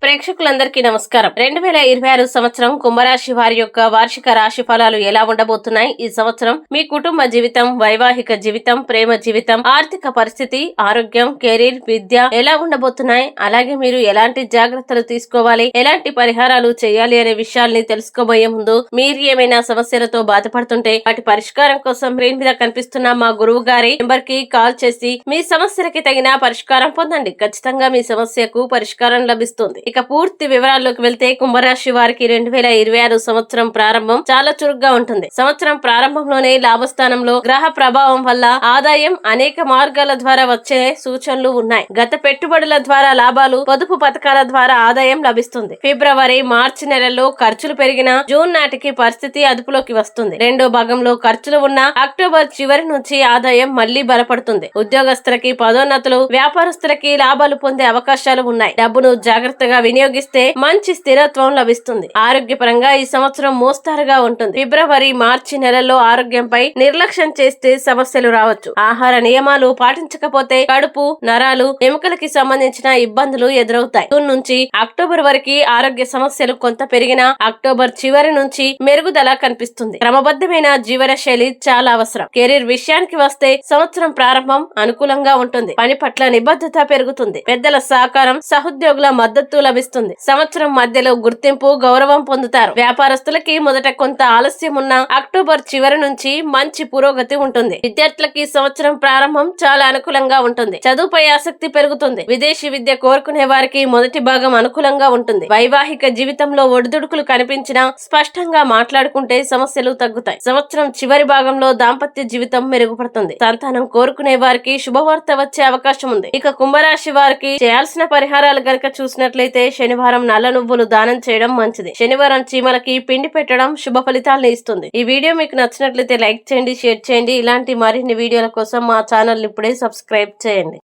ప్రేక్షకులందరికీ నమస్కారం. 2026 సంవత్సరం కుంభరాశి వారి యొక్క వార్షిక రాశి ఫలాలు ఎలా ఉండబోతున్నాయి? ఈ సంవత్సరం మీ కుటుంబ జీవితం, వైవాహిక జీవితం, ప్రేమ జీవితం, ఆర్థిక పరిస్థితి, ఆరోగ్యం, కెరీర్, విద్య ఎలా ఉండబోతున్నాయి? అలాగే మీరు ఎలాంటి జాగ్రత్తలు తీసుకోవాలి, ఎలాంటి పరిహారాలు చేయాలి అనే విషయాల్ని తెలుసుకోబోయే ముందు మీరు ఏమైనా సమస్యలతో బాధపడుతుంటే వాటి పరిష్కారం కోసం స్క్రీన్ మీద కనిపిస్తున్న మా గురువు గారి నెంబర్ కి కాల్ చేసి మీ సమస్యలకి తగిన పరిష్కారం పొందండి. ఖచ్చితంగా మీ సమస్యకు పరిష్కారం లభిస్తుంది. ఇక పూర్తి వివరాల్లోకి వెళ్తే కుంభరాశి వారికి 2026 సంవత్సరం ప్రారంభం చాలా చురుగ్గా ఉంటుంది. సంవత్సరం ప్రారంభంలోనే లాభస్థానంలో గ్రహ ప్రభావం వల్ల ఆదాయం అనేక మార్గాల ద్వారా వచ్చే సూచనలు ఉన్నాయి. గత పెట్టుబడుల ద్వారా లాభాలు, పొదుపు పథకాల ద్వారా ఆదాయం లభిస్తుంది. ఫిబ్రవరి, మార్చి నెలల్లో ఖర్చులు పెరిగిన జూన్ నాటికి పరిస్థితి అదుపులోకి వస్తుంది. రెండో భాగంలో ఖర్చులు ఉన్న అక్టోబర్ చివరి నుంచి ఆదాయం మళ్లీ బలపడుతుంది. ఉద్యోగస్తులకి పదోన్నతులు, వ్యాపారస్తులకి లాభాలు పొందే అవకాశాలు ఉన్నాయి. డబ్బును జాగ్రత్తగా వినియోగిస్తే మంచి స్థిరత్వం లభిస్తుంది. ఆరోగ్యపరంగా ఈ సంవత్సరం మోస్తారుగా ఉంటుంది. ఫిబ్రవరి, మార్చి నెలల్లో ఆరోగ్యంపై నిర్లక్ష్యం చేస్తే సమస్యలు రావచ్చు. ఆహార నియమాలు పాటించకపోతే కడుపు, నరాలు, ఎముకలకి సంబంధించిన ఇబ్బందులు ఎదురవుతాయి. జూన్ నుంచి అక్టోబర్ వరకు ఆరోగ్య సమస్యలు కొంత పెరిగినా అక్టోబర్ చివరి నుంచి మెరుగుదల కనిపిస్తుంది. క్రమబద్ధమైన జీవన శైలి చాలా అవసరం. కెరీర్ విషయానికి వస్తే సంవత్సరం ప్రారంభం అనుకూలంగా ఉంటుంది. పని పట్ల నిబద్ధత పెరుగుతుంది. పెద్దల సహకారం, సహోద్యోగుల మద్దతు లభిస్తుంది. సంవత్సరం మధ్యలో గుర్తింపు, గౌరవం పొందుతారు. వ్యాపారస్తులకి మొదట కొంత ఆలస్యం ఉన్న అక్టోబర్ చివరి నుంచి మంచి పురోగతి ఉంటుంది. విద్యార్థులకి సంవత్సరం ప్రారంభం చాలా అనుకూలంగా ఉంటుంది. చదువుపై ఆసక్తి పెరుగుతుంది. విదేశీ విద్య కోరుకునే వారికి మొదటి భాగం అనుకూలంగా ఉంటుంది. వైవాహిక జీవితంలో ఒడిదుడుకులు కనిపించినా స్పష్టంగా మాట్లాడుకుంటే సమస్యలు తగ్గుతాయి. సంవత్సరం చివరి భాగంలో దాంపత్య జీవితం మెరుగుపడుతుంది. సంతానం కోరుకునే వారికి శుభవార్త వచ్చే అవకాశం ఉంది. ఇక కుంభరాశి వారికి చేయాల్సిన పరిహారాలు గనక చూసినట్లయితే శనివారం నల్ల నువ్వులు దానం చేయడం మంచిది. శనివారం చీమలకి పిండి పెట్టడం శుభ ఫలితాలను ఇస్తుంది. ఈ వీడియో మీకు నచ్చినట్లయితే లైక్ చేయండి, షేర్ చేయండి. ఇలాంటి మరిన్ని వీడియోల కోసం మా ఛానల్ ఇప్పుడే సబ్స్క్రైబ్ చేయండి.